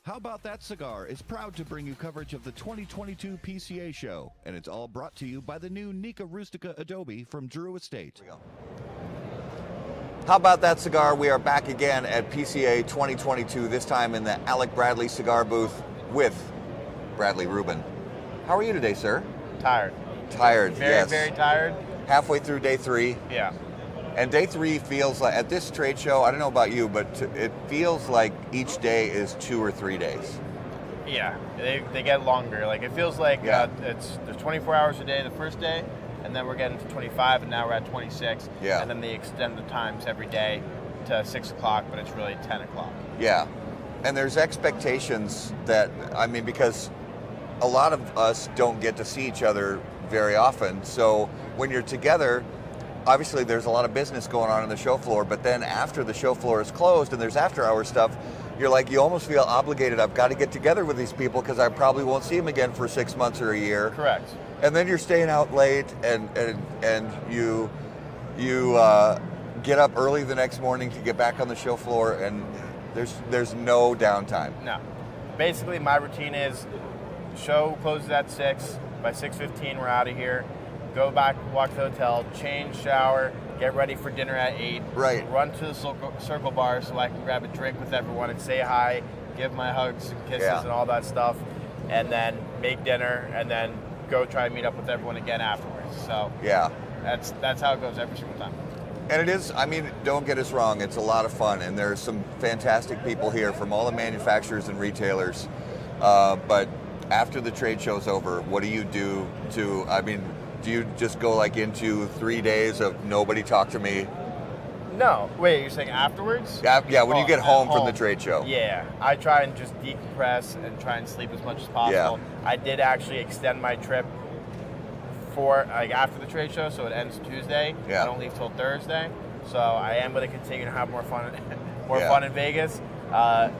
How About That Cigar is proud to bring you coverage of the 2022 PCA show, and it's all brought to you by the new Nica Rustica Adobe from Drew Estate. Here we go. How About That Cigar? We are back again at PCA 2022, this time in the Alec Bradley cigar booth with Bradley Rubin. How are you today, sir? Tired. Tired, yes. Very tired. Halfway through day 3. Yeah. And day 3 feels like, at this trade show, I don't know about you, but it feels like each day is 2 or 3 days. Yeah, they get longer. Like, it feels like Yeah. there's 24 hours a day the first day, and then we're getting to 25, and now we're at 26. Yeah. And then they extend the times every day to 6 o'clock, but it's really 10 o'clock. Yeah. And there's expectations that, I mean, because a lot of us don't get to see each other very often. So when you're together, obviously there's a lot of business going on the show floor, but then after the show floor is closed and there's after hour stuff, you're like, you almost feel obligated. I've got to get together with these people because I probably won't see them again for 6 months or a year. Correct. And then you're staying out late and you get up early the next morning to get back on the show floor, and there's no downtime. No. Basically, my routine is show closes at 6. By 6:15, we're out of here. Go back, walk to the hotel, change, shower, get ready for dinner at 8. Right. Run to the circle bar so I can grab a drink with everyone and say hi, give my hugs and kisses Yeah. and all that stuff, and then make dinner, and then go try to meet up with everyone again afterwards. So Yeah. that's how it goes every single time. And it is, I mean, don't get us wrong, it's a lot of fun, and there's some fantastic people here from all the manufacturers and retailers. But after the trade show's over, what do you do to, I mean, do you just go like into 3 days of nobody talk to me? No. Wait, you're saying afterwards? Yeah, when you get at home from the trade show. Yeah, I try and just decompress and try and sleep as much as possible. Yeah. I did actually extend my trip for after the trade show, so it ends Tuesday. Yeah. I don't leave till Thursday, so I am going to continue to have more fun, Yeah. fun in Vegas.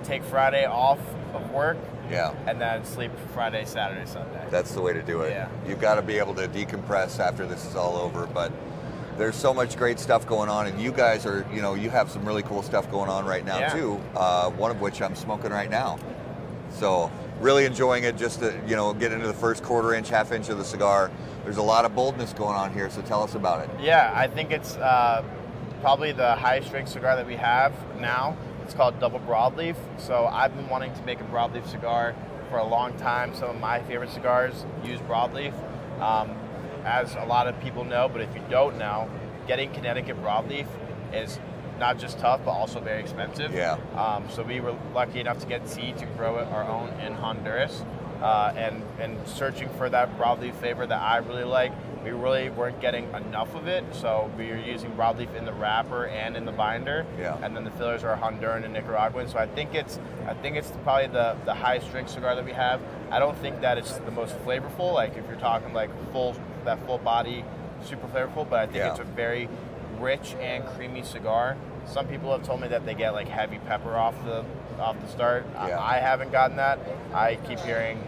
Take Friday off of work. Yeah. And then sleep Friday, Saturday, Sunday. That's the way to do it. Yeah. You've got to be able to decompress after this is all over, but there's so much great stuff going on, and you guys are, you have some really cool stuff going on right now Yeah. too, one of which I'm smoking right now. So really enjoying it, just to, get into the first quarter inch, half inch of the cigar. There's a lot of boldness going on here, so tell us about it. Yeah, I think it's probably the highest strength cigar that we have now. It's called Double Broadleaf. So I've been wanting to make a broadleaf cigar for a long time. Some of my favorite cigars use broadleaf, as a lot of people know. But if you don't know, getting Connecticut broadleaf is not just tough, but also very expensive. Yeah. So we were lucky enough to get seeds and grow it our own in Honduras. And searching for that broadleaf flavor that I really like, we really weren't getting enough of it, so we were using broadleaf in the wrapper and in the binder. Yeah. And then the fillers are Honduran and Nicaraguan. So I think it's probably the highest strength cigar that we have. I don't think that it's the most flavorful, like if you're talking like full body, super flavorful, but I think Yeah. it's a very rich and creamy cigar. Some people have told me that they get like heavy pepper off the start. Yeah. I haven't gotten that. I keep hearing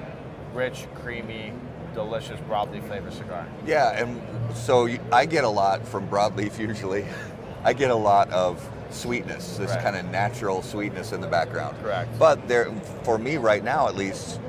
rich, creamy, delicious broadleaf flavor cigar. Yeah, and so I get a lot from broadleaf usually. I get a lot of sweetness, this Right. kind of natural sweetness in the background. Correct. But for me right now at least,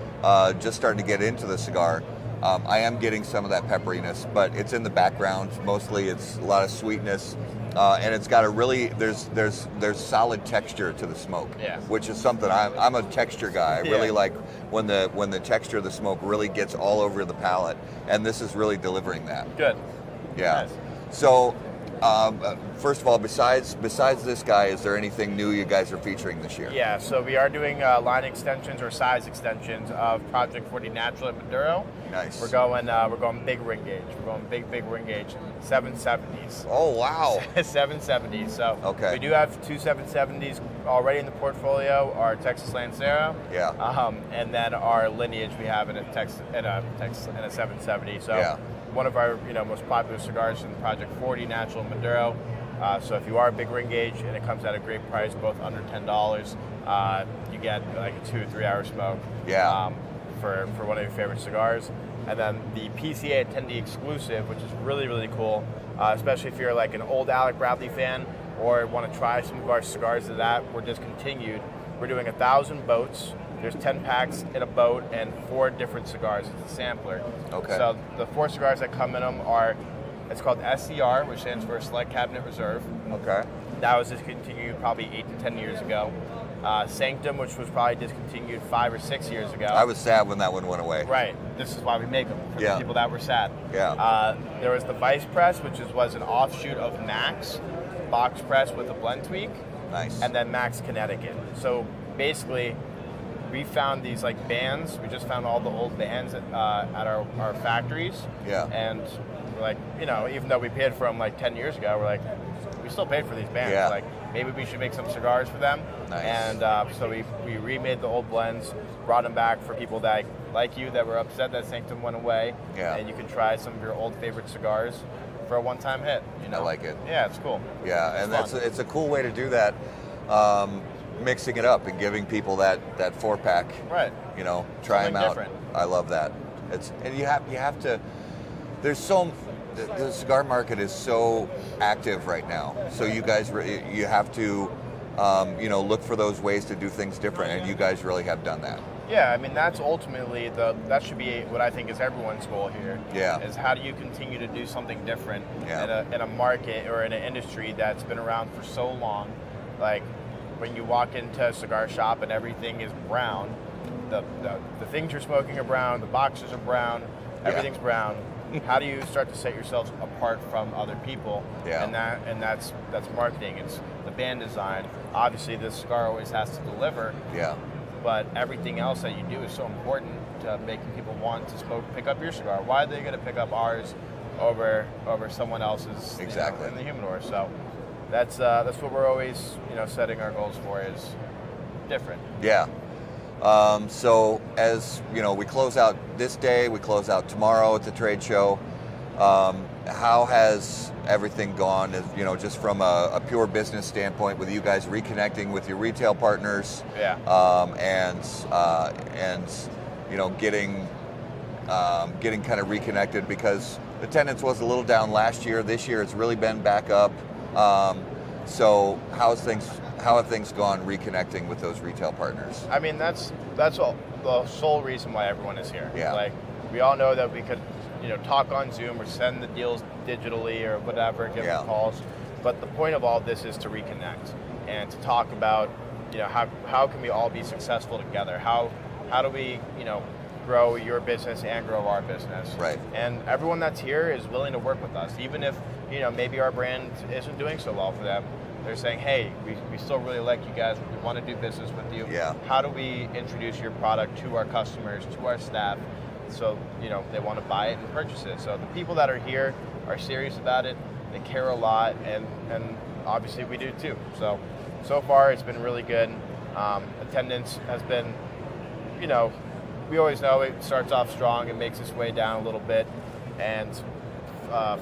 just starting to get into the cigar, I am getting some of that pepperiness, but it's in the background. Mostly it's a lot of sweetness, and it's got a really, there's solid texture to the smoke, Yeah. which is something I'm a texture guy. I really like when the texture of the smoke really gets all over the palate, and this is really delivering that. Good. Yeah. Nice. So, first of all, besides this guy, is there anything new you guys are featuring this year? Yeah, so we are doing line extensions or size extensions of Project 40 Natural at Maduro. Nice. We're going big ring gauge. We're going big ring gauge, 770s. Oh, wow. 770s. So Okay. we do have two 770s already in the portfolio. Our Texas Lancero. Yeah. And then our lineage we have in a 770. So Yeah. one of our most popular cigars in Project 40 Natural Maduro. So if you are a big ring gauge and it comes at a great price, both under $10, you get like a 2 or 3 hour smoke. Yeah. For one of your favorite cigars. And then the PCA attendee exclusive, which is really, really cool, especially if you're like an old Alec Bradley fan or want to try some of our cigars that were discontinued. We're doing 1,000 boats there's 10 packs in a Bout and 4 different cigars. It's a sampler. Okay. So the 4 cigars that come in them are, it's called SCR, which stands for Select Cabinet Reserve. Okay. That was discontinued probably 8 to 10 years ago. Sanctum, which was probably discontinued 5 or 6 years ago. I was sad when that one went away. Right. This is why we make them, for the people that were sad. Yeah. There was the Vice Press, which was an offshoot of Max, box press with a blend tweak. Nice. And then Max Connecticut. So basically, we found these like bands. We just found all the old bands at our factories. Yeah. And we're like, you know, even though we paid for them like 10 years ago, we're like, we still paid for these bands. Yeah. Like, maybe we should make some cigars for them. Nice. And so we remade the old blends, brought them back for people that, like you, that were upset that Sanctum went away. Yeah. And you can try some of your old favorite cigars for a one-time hit. You know? I like it. Yeah, it's cool. Yeah, and it's a cool way to do that, mixing it up and giving people that 4-pack. Right. You know, try Something them out. different. I love that. And you have to. There's the cigar market is so active right now. So you guys, you have to, look for those ways to do things different, and you guys really have done that. Yeah, I mean, that's ultimately that should be what I think is everyone's goal here. Yeah. Is how do you continue to do something different Yeah. in a market or in an industry that's been around for so long. Like when you walk into a cigar shop and everything is brown, the things you're smoking are brown, the boxes are brown, everything's brown. How do you start to set yourselves apart from other people? Yeah. And that's marketing. It's the band design. Obviously, this cigar always has to deliver. Yeah. But everything else that you do is so important to making people want to pick up your cigar. Why are they going to pick up ours over someone else's? Exactly. In the humidor. So that's what we're always setting our goals for, is different. Yeah. So as we close out this day, we close out tomorrow at the trade show. How has everything gone? Just from a pure business standpoint, with you guys reconnecting with your retail partners, and getting kind of reconnected, because attendance was a little down last year. This year it's really been back up. So how have things gone reconnecting with those retail partners? I mean, that's all, the sole reason why everyone is here. Yeah. Like, we all know that we could, talk on Zoom or send the deals digitally or whatever, give them calls. But the point of all of this is to reconnect and to talk about, how can we all be successful together? How do we, grow your business and grow our business? Right. And everyone that's here is willing to work with us, even if, maybe our brand isn't doing so well for them. They're saying, hey, we still really like you guys. We want to do business with you. Yeah. How do we introduce your product to our customers, to our staff, so they want to buy it and purchase it? So the people that are here are serious about it. They care a lot, and obviously we do too. So far it's been really good. Attendance has been, we always know it starts off strong and makes its way down a little bit. And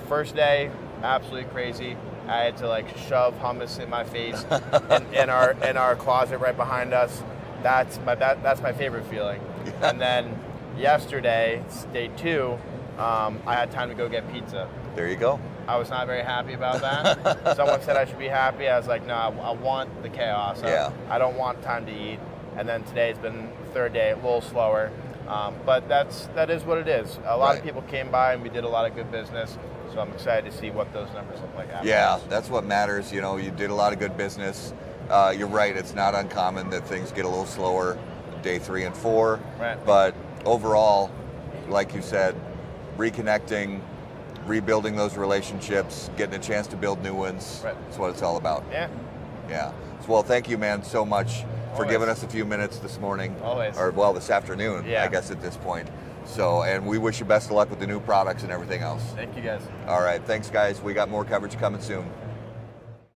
first day, absolutely crazy. I had to shove hummus in my face in our closet right behind us. That's my favorite feeling. Yeah. And then yesterday, day 2, I had time to go get pizza. There you go. I was not very happy about that. Someone said I should be happy. I was like, no, I want the chaos. I don't want time to eat. And then today's been the third day, a little slower. But that is what it is. A lot of people came by and we did a lot of good business. So I'm excited to see what those numbers look like after. Yeah, that's what matters. You did a lot of good business. You're right. It's not uncommon that things get a little slower day 3 and 4. Right. But overall, like you said, reconnecting, rebuilding those relationships, getting a chance to build new ones. Right. That's what it's all about. Yeah. Yeah. Well, thank you, man, so much for giving us a few minutes this morning. Always. Or, this afternoon, I guess, at this point. So, and we wish you best of luck with the new products and everything else. Thank you, guys. All right. Thanks, guys. We got more coverage coming soon.